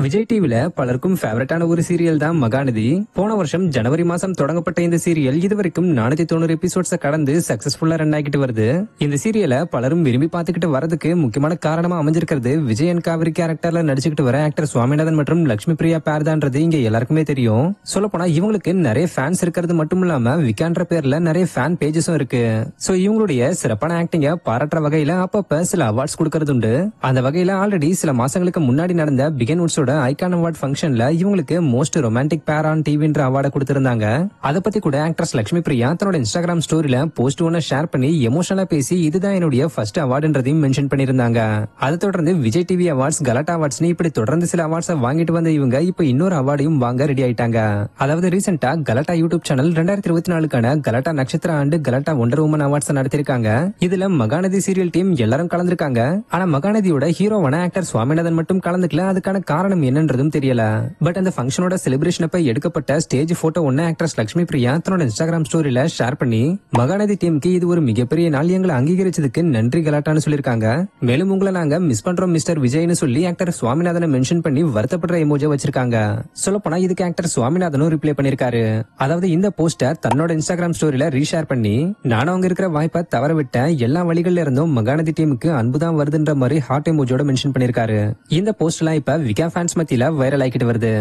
விஜய் டிவில பலருக்கும் ஃபேவரட்டான ஒரு சீரியல் தான் மகாநதி. போன வருஷம் ஜனவரி மாசம் தொடங்கப்பட்ட இந்த சீரியல் இதுவரைக்கும் 490 எபிசோட்ஸ் கடந்து சக்சஸ்ஃபுல்லா ரன் ஆகிட்டு வருது. இந்த சீரியலை பலரும் விரும்பி பார்த்துக்கிட்டு வரதுக்கு முக்கியமான காரணமா அமைஞ்சிருக்கிறது விஜய் அண்ட் காவிரி கேரக்டர்ல நடிச்சுக்கிட்டு வர ஆக்டர் சுவாமிநாதன் மற்றும் லட்சுமி பிரியா பேர்தான்றது இங்க எல்லாருக்குமே தெரியும். சொல்ல போனா இவங்களுக்கு நிறைய ஃபேன்ஸ் இருக்கிறது மட்டும் இல்லாம விக்கான்ற பேர்ல நிறைய ஃபேன் பேஜஸும் இருக்கு. சோ இவங்களுடைய சிறப்பான ஆக்டிங்க பாராட்டுற வகையில அப்பப்ப சில அவார்ட்ஸ் கொடுக்கறது உண்டு. அந்த வகையில ஆல்ரெடி சில மாசங்களுக்கு முன்னாடி நடந்த பிகன் உட்ஸோட ஐகான் அவார்ட் ஃபங்க்ஷன்ல இவங்களுக்கு மோஸ்ட் ரொமான்டிக் பேர் ஆன் டிவின்ற அவார்டை கொடுத்திருந்தாங்க. அதை பத்தி கூட ஆக்ட்ரஸ் லட்சுமி பிரியா தன்னோட இன்ஸ்டாகிராம் ஸ்டோரியில போஸ்ட் ஒன்ன ஷேர் பண்ணி எமோஷனலா பேசி இதுதான் என்னுடைய ஃபர்ஸ்ட் அவார்டுன்றதையும் மென்ஷன் பண்ணிருந்தாங்க. அதை தொடர்ந்து விஜய் டிவி அவார்ட்ஸ், கலாட்டா அவார்ட்ஸ் இப்படி தொடர்ந்து சில அவார்ட்ஸ் வாங்கிட்டு வந்த இவங்க இப்ப இன்னொரு அவார்டையும் வாங்க ரெடி ஆயிட்டாங்க. அதாவது ரீசெண்டா கலாட்டா யூடியூப் சேனல் 2024 கலாட்டா நட்சத்திர ஆண்டு கலாட்டா ஒண்டர் உமன் அவார்ட்ஸ் நடத்திருக்காங்க. இதுல மகாநதி சீரியல் டீம் எல்லாரும் கலந்துருக்காங்க. ஆனா மகாநதியோட ஹீரோவான ஆக்டர் சுவாமிநாதன் மட்டும் கலந்துக்கல. அதுக்கான காரணம் என்னன்றதும் தெரியல. பட் அந்த ஃபங்க்ஷனோட செலிப்ரேஷன் அப்ப எடுக்கப்பட்ட ஸ்டேஜ் போட்டோ ஒன்னு ஆக்ட்ரஸ் லட்சுமி பிரியா தன்னோட இன்ஸ்டாகிராம் ஸ்டோரியில ஷேர் பண்ணி மகாநதி டீமுக்கு இது ஒரு மிகப்பெரிய நாள், எங்களை அங்கீகரிச்சதுக்கு நன்றி கலாட்டான்னு சொல்லிருக்காங்க. மேலும் உங்களை நாங்க மிஸ் பண்றோம் மிஸ்டர் விஜய்னு சொல்லி ஆக்டர் சுவாமிநாதனை மென்ஷன் பண்ணி வருத்தப்படுற எமோஜி வச்சிருக்காங்க. சொல்ல போனா இதுக்கு ஆக்டர் சுவாமிநாதனும் ரிப்ளை பண்ணிருக்காரு. அதாவது இந்த போஸ்டர் தன்னோட இன்ஸ்டாகிராம் ஸ்டோரியில ரீஷேர் பண்ணி நானும் அங்க இருக்கிற வாய்ப்பை தவற விட்ட எல்லா வழிகள்ல இருந்தும் மகாநதி டீமுக்கு அன்புதான் வருதுன்ற மாதிரி ஹார்ட் எமோஜியோட மென்ஷன் பண்ணிருக்காரு. இந்த போஸ்ட் எல்லாம் இப்ப விகா ஃபேன்ஸ் மத்தியில வைரல் ஆகிட்டு வருது.